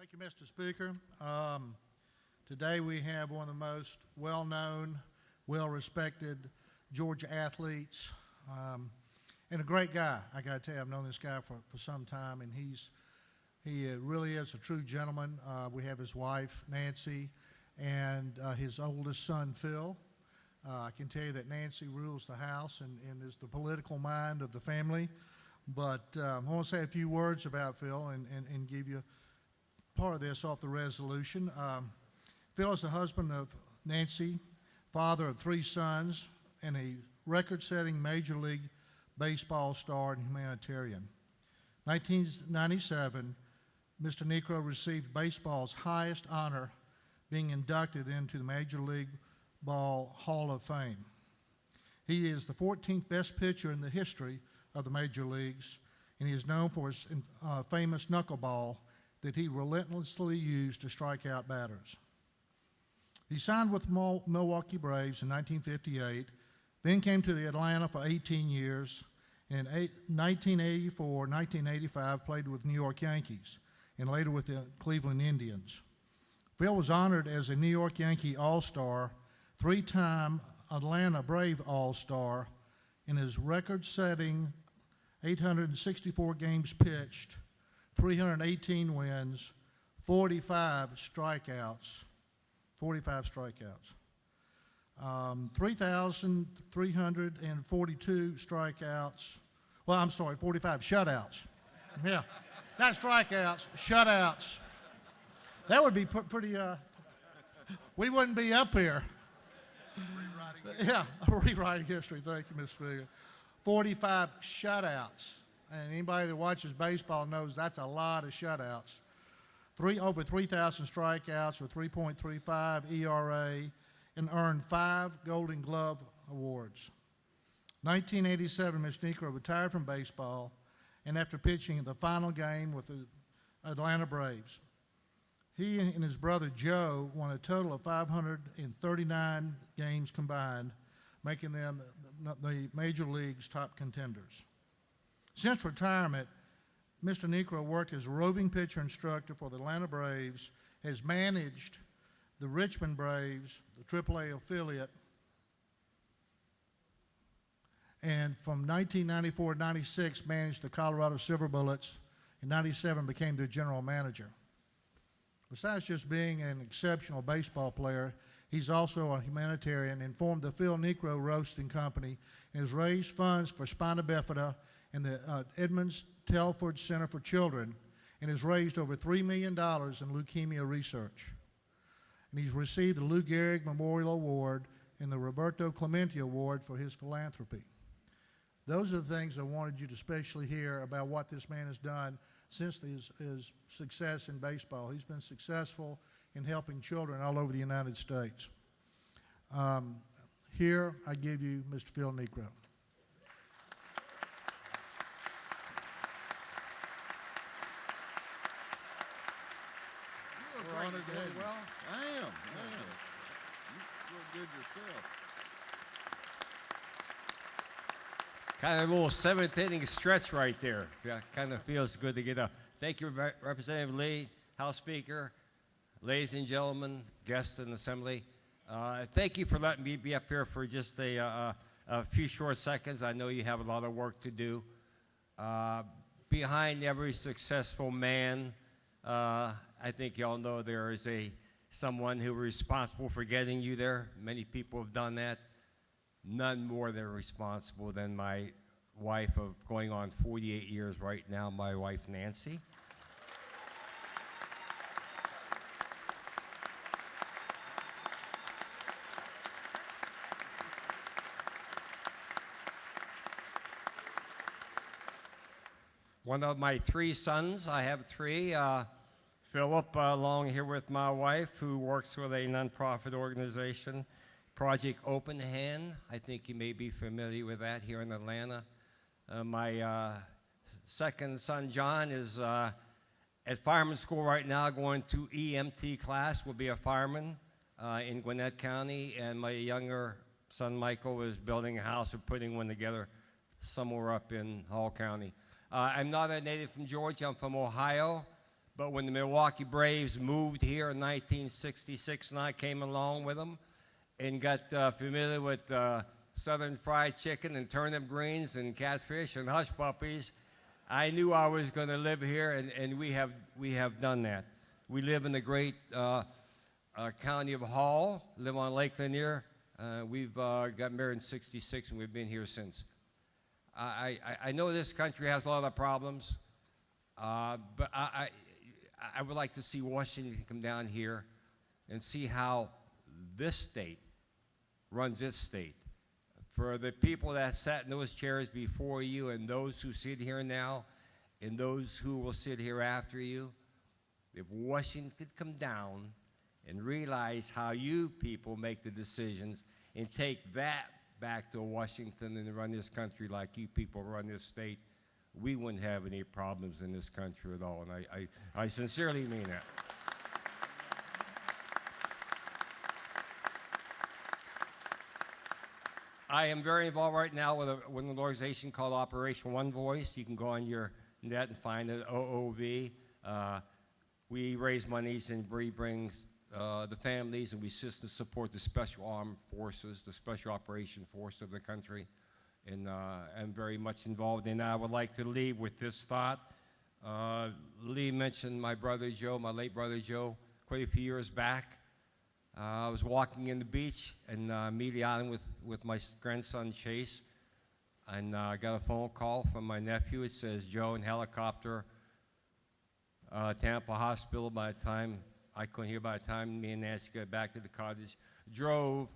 Thank you, Mr. Speaker. Today we have one of the most well-known, well-respected Georgia athletes, and a great guy. I got to tell you, I've known this guy for some time, and he really is a true gentleman. We have his wife, Nancy, and his oldest son, Phil. I can tell you that Nancy rules the house and is the political mind of the family. But I want to say a few words about Phil and give you part of this off the resolution. Phil is the husband of Nancy, father of 3 sons, and a record-setting Major League Baseball star and humanitarian. 1997, Mr. Niekro received baseball's highest honor, being inducted into the Major League Ball Hall of Fame. He is the 14th best pitcher in the history of the major leagues, and he is known for his famous knuckleball that he relentlessly used to strike out batters. He signed with Milwaukee Braves in 1958, then came to the Atlanta for 18 years, and in 1984, 1985 played with New York Yankees, and later with the Cleveland Indians. Phil was honored as a New York Yankee All-Star, 3-time Atlanta Brave All-Star, in his record-setting 864 games pitched, 318 wins, 45 strikeouts, 3,342 strikeouts. Well, I'm sorry, 45 shutouts. Yeah, not strikeouts, shutouts. That would be pretty, we wouldn't be up here. Rewriting history. Thank you, Mr. Speaker. 45 shutouts. And anybody that watches baseball knows that's a lot of shutouts. Over 3,000 strikeouts with 3.35 ERA, and earned 5 Golden Glove awards. 1987, Mr. Niekro retired from baseball, and after pitching the final game with the Atlanta Braves, he and his brother Joe won a total of 539 games combined, making them the Major League's top contenders. Since retirement, Mr. Niekro worked as a roving pitcher instructor for the Atlanta Braves, has managed the Richmond Braves, the AAA affiliate, and from 1994 to 96 managed the Colorado Silver Bullets. In 97 became their general manager. Besides just being an exceptional baseball player, he's also a humanitarian and formed the Phil Niekro Roasting Company and has raised funds for spina bifida and the Edmonds Telford Center for Children, and has raised over $3 million in leukemia research. And he's received the Lou Gehrig Memorial Award and the Roberto Clemente Award for his philanthropy. Those are the things I wanted you to especially hear about what this man has done since his success in baseball. He's been successful in helping children all over the United States. Here, I give you Mr. Phil Niekro. We're honored to have you. Well, I am. You feel good yourself. Kind of a little 7th inning stretch right there. Yeah, kind of feels good to get up. Thank you, Representative Lee, House Speaker, ladies and gentlemen, guests in the Assembly. Thank you for letting me be up here for just a few short seconds. I know you have a lot of work to do. Behind every successful man, I think you all know there is someone who is responsible for getting you there. Many people have done that. None more than responsible than my wife of going on 48 years right now, my wife Nancy. One of my 3 sons, I have 3, Philip, along here with my wife, who works with a nonprofit organization, Project Open Hand. I think you may be familiar with that here in Atlanta. My second son, John, is at fireman school right now, going to EMT class, will be a fireman in Gwinnett County. And my younger son, Michael, is building a house or putting one together somewhere up in Hall County. I'm not a native from Georgia. I'm from Ohio. But when the Milwaukee Braves moved here in 1966, and I came along with them and got familiar with Southern fried chicken and turnip greens and catfish and hush puppies, I knew I was going to live here, and we have done that. We live in the great county of Hall, live on Lake Lanier. We've got married in '66, and we've been here since. I know this country has a lot of problems, but I would like to see Washington come down here and see how this state runs its state. For the people that sat in those chairs before you and those who sit here now and those who will sit here after you, if Washington could come down and realize how you people make the decisions and take that back to Washington and run this country like you people run this state, we wouldn't have any problems in this country at all. And I sincerely mean that. I am very involved right now with an organization called Operation One Voice. You can go on your net and find it, OOV. We raise monies and we bring the families, and we assist to support the Special Armed Forces, the Special Operation Force of the country. And I'm very much involved in that. I would like to leave with this thought. Lee mentioned my brother Joe, my late brother Joe, quite a few years back. I was walking in the beach and immediately on with my grandson Chase, and I got a phone call from my nephew. It says, Joe in helicopter, Tampa Hospital. By the time I couldn't hear, by the time me and Nancy got back to the cottage, drove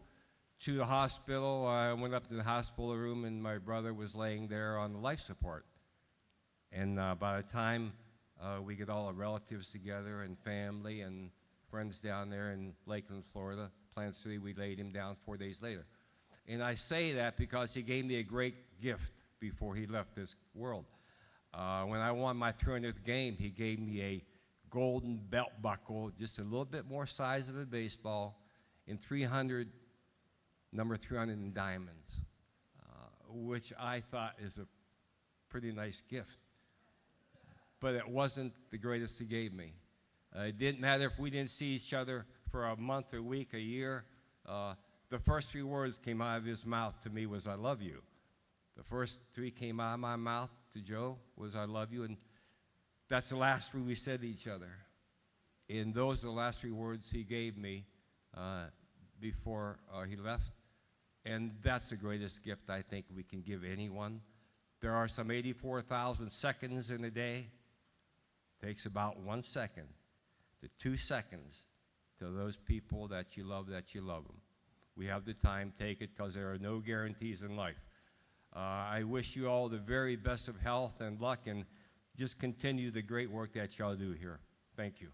to the hospital. I went up to the hospital room, and my brother was laying there on the life support. And by the time we get all the relatives together and family and friends down there in Lakeland, Florida, Plant City, we laid him down 4 days later. And I say that because he gave me a great gift before he left this world. When I won my 300th game, he gave me a golden belt buckle, just a little bit more size of a baseball, in number 300 in diamonds, which I thought is a pretty nice gift. But it wasn't the greatest he gave me. It didn't matter if we didn't see each other for a month, a week, a year. The first 3 words came out of his mouth to me was, I love you. The first 3 came out of my mouth to Joe was, I love you. And that's the last 3 we said to each other. And those are the last 3 words he gave me before he left. And that's the greatest gift I think we can give anyone. There are some 84,000 seconds in a day. It takes about 1 second to 2 seconds to those people that you love them. We have the time, take it, because there are no guarantees in life. I wish you all the very best of health and luck, and just continue the great work that y'all do here. Thank you.